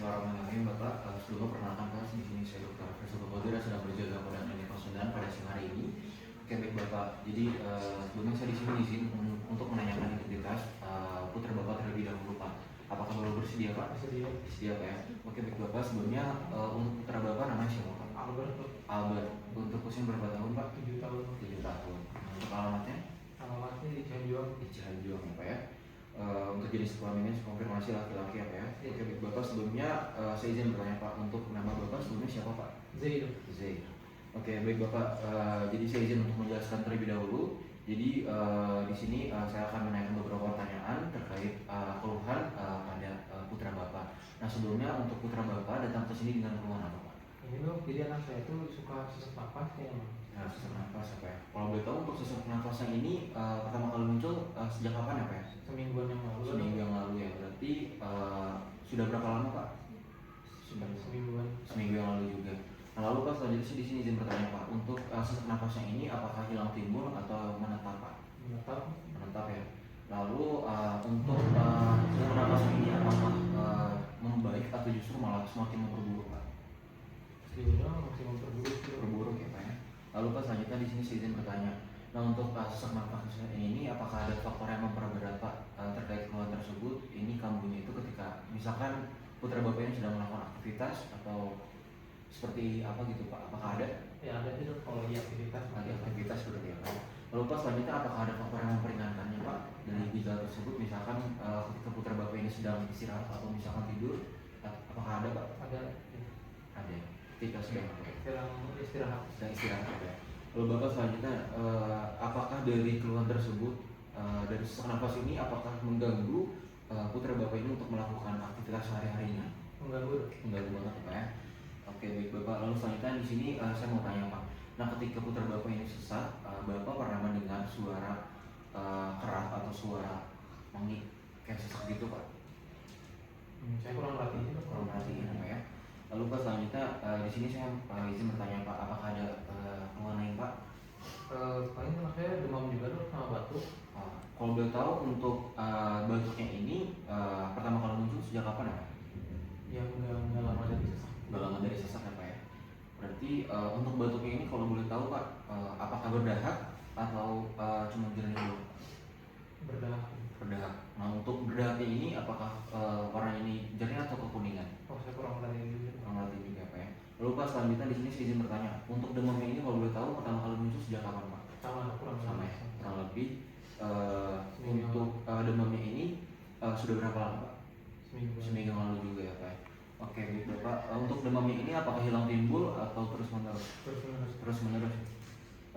Bismillahirrahmanirrahim. Bapak, sebelumnya perkenalkan Pak, di sini saya Dr. Faisal Qadir sedang berjaga pada klinik konsulen pada siang hari ini. Oke, baik Bapak. Jadi sebelumnya saya di sini izin untuk menanyakan identitas putra Bapak terlebih dahulu Pak. Apakah Bapak bersedia Pak? Bersedia. Bersedia Pak ya. Oke, baik Bapak. Sebelumnya untuk putra Bapak namanya siapa Pak? Albert. Albert. Untuk usia berapa tahun Pak? 7 tahun. 7 tahun. Untuk alamatnya? Alamatnya di Cianjuang. Di Cianjuang ya Pak ya. Untuk jenis kelaminnya konfirmasi laki-laki ya Pak ya. Oke, baik Bapak, sebelumnya saya izin bertanya Pak, untuk nama Bapak sebelumnya siapa Pak? Zaid. Zaid. Oke, baik Bapak, jadi saya izin untuk menjelaskan terlebih dahulu. Jadi di sini saya akan menanyakan beberapa pertanyaan terkait keluhan pada putra Bapak. Nah, sebelumnya untuk putra Bapak datang ke sini dengan keluhan apa Pak? Ini dok, jadi anak saya tuh suka sesak napas ya. Nah, sesak nafas apa ya? Kalau boleh tahu untuk sesak nafasnya ini pertama kali muncul sejak kapan ya Pak ya? Semingguan yang lalu. Seminggu yang lalu ya, berarti sudah berapa lama Pak? Sudah semingguan. Seminggu yang lalu juga. Nah, lalu Pak, selanjutnya di sini izin bertanya Pak, untuk sesak nafasnya ini apakah hilang timbul atau menetap Pak? Menetap. Menetap ya. Lalu untuk sesak nafasnya ini apakah membaik atau justru malah semakin memperburuk Pak? Sejujurnya masih memperburuk. Memperburuk ya Pak ya. Lalu Pak, selanjutnya di sini saya izin bertanya. Nah, untuk sesak nafasnya ini apakah ada faktor yang memperberat Pak terkait keluhan tersebut? Ini kambuhnya itu ketika misalkan putra Bapak ini sedang melakukan aktivitas atau seperti apa gitu Pak? Apakah ada? Ya ada sih dok, kalau di aktivitas. Ada aktivitas seperti apa? Lalu Pak, selanjutnya apakah ada faktor yang memperingankannya Pak dari gejala tersebut? Misalkan ketika putra Bapak ini sedang istirahat atau misalkan tidur, apakah ada Pak? Ada. Ada. Ketika sedang Istirahat. sedang istirahat ada. Lalu Bapak, selanjutnya apakah dari keluhan tersebut dari sesak nafas ini apakah mengganggu putra Bapak ini untuk melakukan aktivitas sehari-harinya? Mengganggu. Mengganggu banget Pak ya. Oke, baik Bapak. Lalu selanjutnya di sini saya mau tanya Pak. Nah, ketika putra Bapak ini sesak, Bapak pernah mendengar suara keras atau suara mengik kayak sesak gitu Pak? Saya kurang perhatiin dok. Kurang perhatiin Pak ya. Lalu Pak, selanjutnya di sini saya izin bertanya Pak, apakah ada keluhan lain Pak? Paling anak saya demam juga dok sama batuk. Kalau boleh tahu untuk batuknya ini pertama kali muncul sejak kapan ya Pak? Ya nggak lama dari sesak. Udah lama dari sesak ya Pak ya. Berarti untuk batuknya ini kalau boleh tahu Pak, apakah berdahak atau cuma jernih dulu? Berdahak. Berdahak. Nah, untuk berdahaknya ini apakah warna ini jernih atau kekuningan? Oh, saya kurang perhatiin juga. Kurang perhatiin juga Pak ya. Lalu Pak, selanjutnya di sini saya izin bertanya, untuk demamnya ini kalau boleh tahu pertama kali muncul sejak kapan Pak? Sama ya, kurang lebih untuk demamnya ini sudah berapa lama Pak? Seminggu yang lalu juga ya Pak. Oke, baik Bapak. Untuk demamnya ini apakah hilang timbul atau terus menerus? Terus menerus.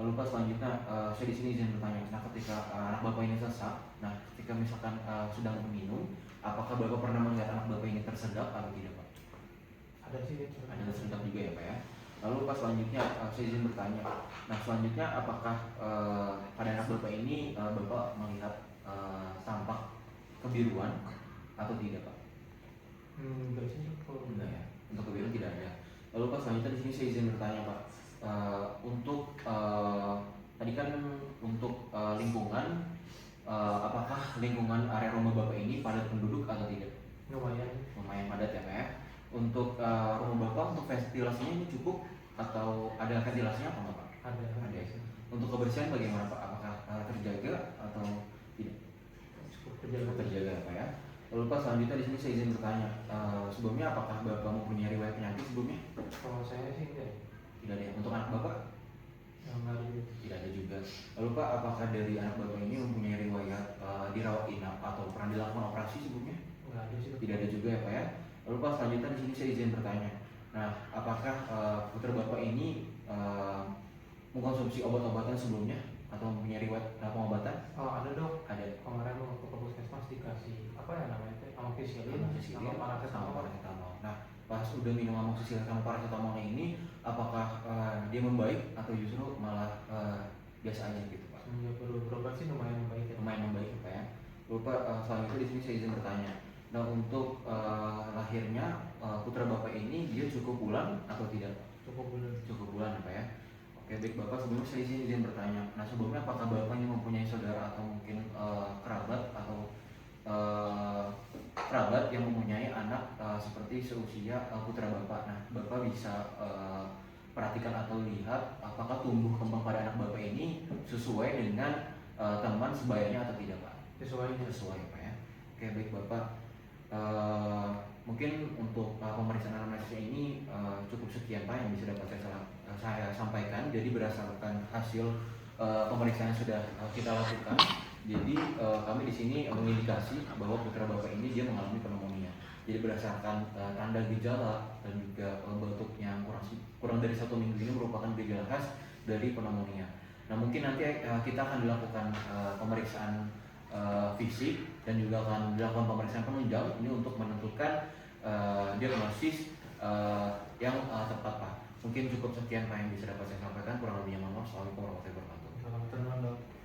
Lalu Pak, selanjutnya saya di sini izin bertanya. Nah, ketika anak Bapak ini sesak, nah ketika misalkan sedang minum, apakah Bapak pernah melihat anak Bapak ini tersedak atau tidak Pak? Ada sih. Ada tersedak juga ya Pak ya. Lalu Pak, selanjutnya saya izin bertanya. Nah, selanjutnya apakah pada anak Bapak ini Bapak melihat tampak kebiruan atau tidak Pak? Enggak sih kalau Enggak ya, untuk kebiruan tidak ada. Lalu Pak, selanjutnya di sini saya izin bertanya Pak, untuk tadi kan untuk lingkungan, apakah lingkungan area rumah Bapak ini padat penduduk atau tidak? Lumayan padat ya Pak ya. Untuk rumah Bapak untuk ventilasinya ini cukup atau ada ventilasinya apa enggak Pak? Ada. Untuk kebersihan bagaimana Pak? Apakah terjaga atau tidak? Cukup Terjaga ya Pak ya. Lalu Pak, selanjutnya di sini saya izin bertanya, sebelumnya apakah Bapak mempunyai riwayat penyakit sebelumnya? Kalau saya sih enggak. Tidak ada. Untuk anak Bapak? Enggak ada juga. Tidak ada juga. Lalu Pak, apakah dari anak Bapak ini mempunyai riwayat dirawat inap atau pernah dilakukan operasi sebelumnya? Enggak ada sih. Tidak ada juga ya Pak ya. Lalu Pak, selanjutnya di sini saya izin bertanya. Nah, apakah putra Bapak ini mengkonsumsi obat-obatan sebelumnya atau mempunyai riwayat pengobatan? Oh, ada dok. Ada. Kemarin waktu ke puskesmas dikasih apa ya namanya itu amoxicillin sama Sama paracetamol. paracetamol. Nah, pas udah minum amoxicillin sama paracetamolnya ini, apakah dia membaik atau justru malah biasa aja gitu Pak? Semenjak baru berobat sih lumayan baik ya. Lumayan membaik Pak ya. Lupa selanjutnya di sini saya izin bertanya. Nah, untuk lahirnya putra Bapak ini dia cukup bulan atau tidak? Cukup bulan. Cukup bulan Pak ya. Oke, baik Bapak, sebelumnya saya izin bertanya. Nah, sebelumnya apakah Bapak ini mempunyai saudara atau mungkin kerabat atau kerabat yang mempunyai anak seperti seusia putra Bapak. Nah, Bapak bisa perhatikan atau lihat apakah tumbuh kembang pada anak Bapak ini sesuai dengan teman sebayanya atau tidak, Pak? Sesuai, Pak ya. Oke, baik Bapak. Mungkin untuk pemeriksaan anamnesis ini cukup sekian Pak yang bisa dapat saya sampaikan. Jadi berdasarkan hasil pemeriksaan yang sudah kita lakukan, jadi kami di sini mengindikasi bahwa putra Bapak ini dia mengalami pneumonia. Jadi berdasarkan tanda gejala dan juga batuknya kurang dari 1 minggu ini merupakan gejala khas dari pneumonia. Nah, mungkin nanti kita akan dilakukan pemeriksaan fisik dan juga akan dilakukan pemeriksaan penunjang ini untuk menentukan diagnosis yang tepat, Pak. Mungkin cukup sekian Pak yang bisa dapat saya sampaikan. Kurang lebihnya mohon maaf. Assalamualaikum warahmatullahi wabarakatuh. Selamat